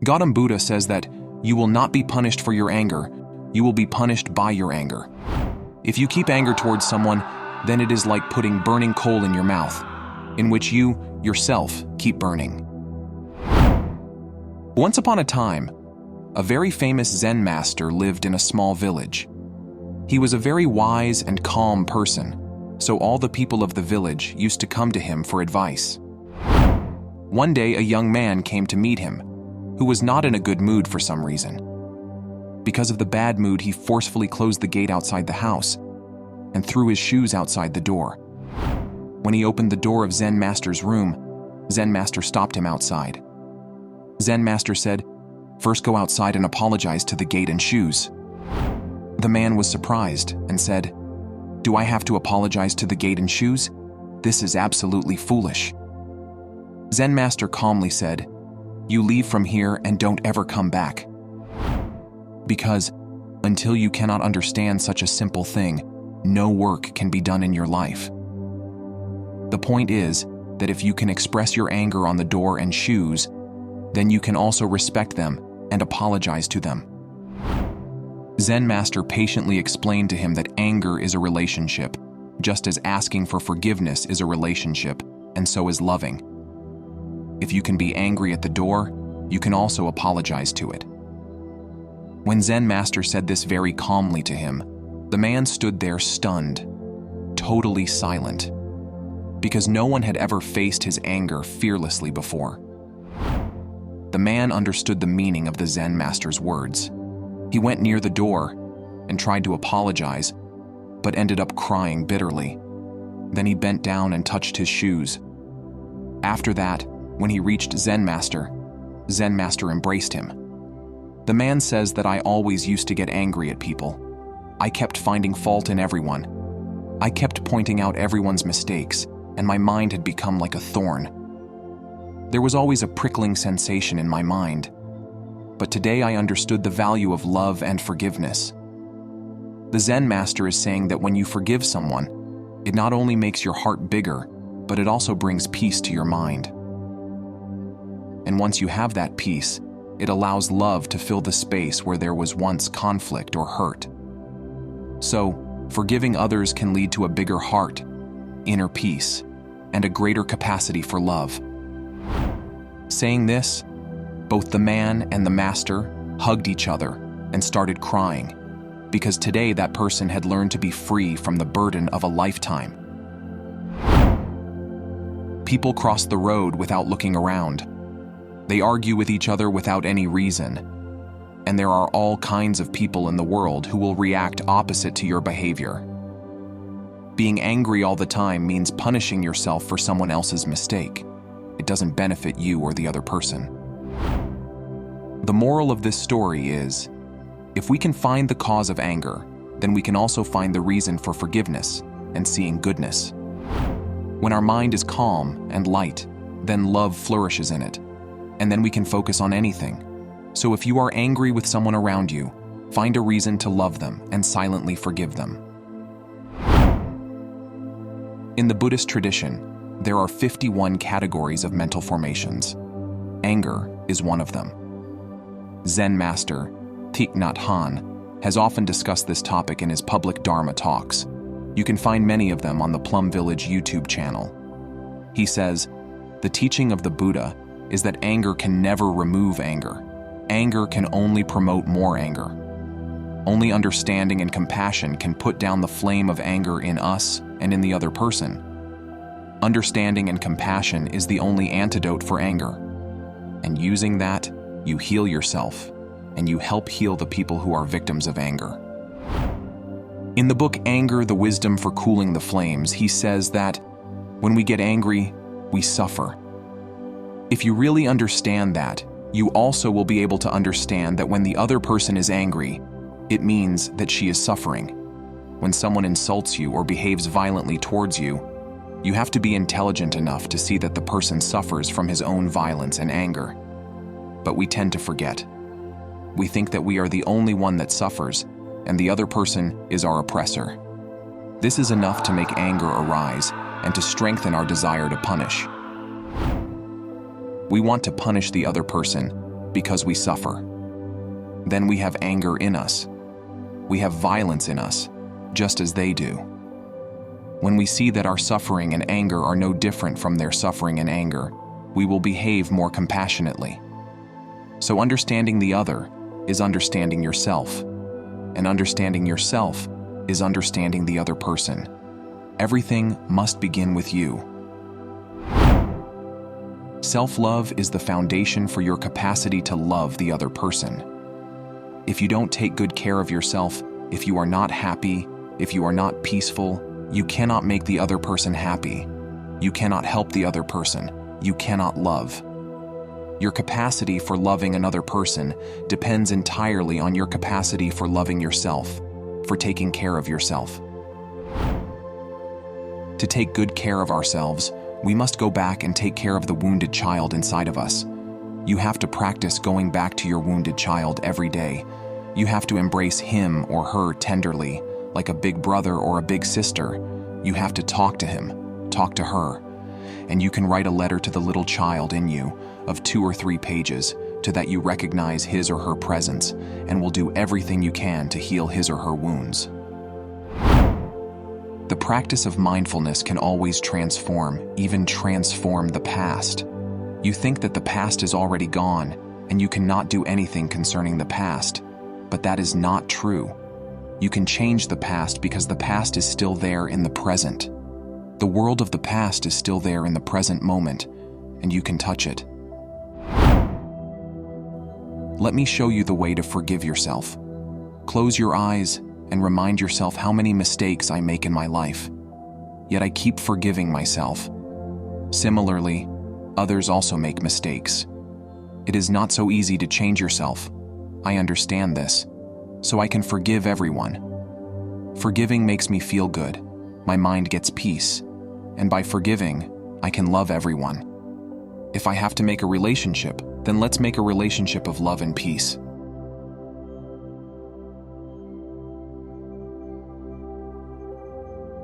Gautam Buddha says that you will not be punished for your anger, you will be punished by your anger. If you keep anger towards someone, then it is like putting burning coal in your mouth, in which you, yourself, keep burning. Once upon a time, a very famous Zen master lived in a small village. He was a very wise and calm person, so all the people of the village used to come to him for advice. One day, a young man came to meet him, who was not in a good mood for some reason. Because of the bad mood, he forcefully closed the gate outside the house and threw his shoes outside the door. When he opened the door of Zen Master's room, Zen Master stopped him outside. Zen Master said, "First go outside and apologize to the gate and shoes." The man was surprised and said, "Do I have to apologize to the gate and shoes? This is absolutely foolish." Zen Master calmly said, "You leave from here and don't ever come back. Because until you cannot understand such a simple thing, no work can be done in your life." The point is that if you can express your anger on the door and shoes, then you can also respect them and apologize to them. Zen Master patiently explained to him that anger is a relationship, just as asking for forgiveness is a relationship, and so is loving. If you can be angry at the door, you can also apologize to it. When Zen Master said this very calmly to him, the man stood there stunned, totally silent, because no one had ever faced his anger fearlessly before. The man understood the meaning of the Zen Master's words. He went near the door and tried to apologize, but ended up crying bitterly. Then he bent down and touched his shoes. After that, when he reached Zen Master embraced him. The man says that I always used to get angry at people. I kept finding fault in everyone. I kept pointing out everyone's mistakes, and my mind had become like a thorn. There was always a prickling sensation in my mind. But today I understood the value of love and forgiveness. The Zen Master is saying that when you forgive someone, it not only makes your heart bigger, but it also brings peace to your mind. And once you have that peace, it allows love to fill the space where there was once conflict or hurt. So, forgiving others can lead to a bigger heart, inner peace, and a greater capacity for love. Saying this, both the man and the master hugged each other and started crying, because today that person had learned to be free from the burden of a lifetime. People cross the road without looking around. They argue with each other without any reason. And there are all kinds of people in the world who will react opposite to your behavior. Being angry all the time means punishing yourself for someone else's mistake. It doesn't benefit you or the other person. The moral of this story is, if we can find the cause of anger, then we can also find the reason for forgiveness and seeing goodness. When our mind is calm and light, then love flourishes in it, and then we can focus on anything. So if you are angry with someone around you, find a reason to love them and silently forgive them. In the Buddhist tradition, there are 51 categories of mental formations. Anger is one of them. Zen Master Thich Nhat Hanh has often discussed this topic in his public Dharma talks. You can find many of them on the Plum Village YouTube channel. He says, "The teaching of the Buddha is that anger can never remove anger. Anger can only promote more anger. Only understanding and compassion can put down the flame of anger in us and in the other person. Understanding and compassion is the only antidote for anger. And using that, you heal yourself, and you help heal the people who are victims of anger." In the book Anger, the Wisdom for Cooling the Flames, he says that when we get angry, we suffer. If you really understand that, you also will be able to understand that when the other person is angry, it means that she is suffering. When someone insults you or behaves violently towards you, you have to be intelligent enough to see that the person suffers from his own violence and anger. But we tend to forget. We think that we are the only one that suffers, and the other person is our oppressor. This is enough to make anger arise and to strengthen our desire to punish. We want to punish the other person, because we suffer. Then we have anger in us. We have violence in us, just as they do. When we see that our suffering and anger are no different from their suffering and anger, we will behave more compassionately. So understanding the other is understanding yourself, and understanding yourself is understanding the other person. Everything must begin with you. Self-love is the foundation for your capacity to love the other person. If you don't take good care of yourself, if you are not happy, if you are not peaceful, you cannot make the other person happy. You cannot help the other person. You cannot love. Your capacity for loving another person depends entirely on your capacity for loving yourself, for taking care of yourself. To take good care of ourselves, we must go back and take care of the wounded child inside of us. You have to practice going back to your wounded child every day. You have to embrace him or her tenderly, like a big brother or a big sister. You have to talk to him, talk to her. And you can write a letter to the little child in you of 2 or 3 pages to that you recognize his or her presence and will do everything you can to heal his or her wounds. The practice of mindfulness can always transform, even transform the past. You think that the past is already gone and you cannot do anything concerning the past, but that is not true. You can change the past because the past is still there in the present. The world of the past is still there in the present moment, and you can touch it. Let me show you the way to forgive yourself. Close your eyes and remind yourself how many mistakes I make in my life. Yet I keep forgiving myself. Similarly, others also make mistakes. It is not so easy to change yourself. I understand this, so I can forgive everyone. Forgiving makes me feel good. My mind gets peace, and by forgiving, I can love everyone. If I have to make a relationship, then let's make a relationship of love and peace.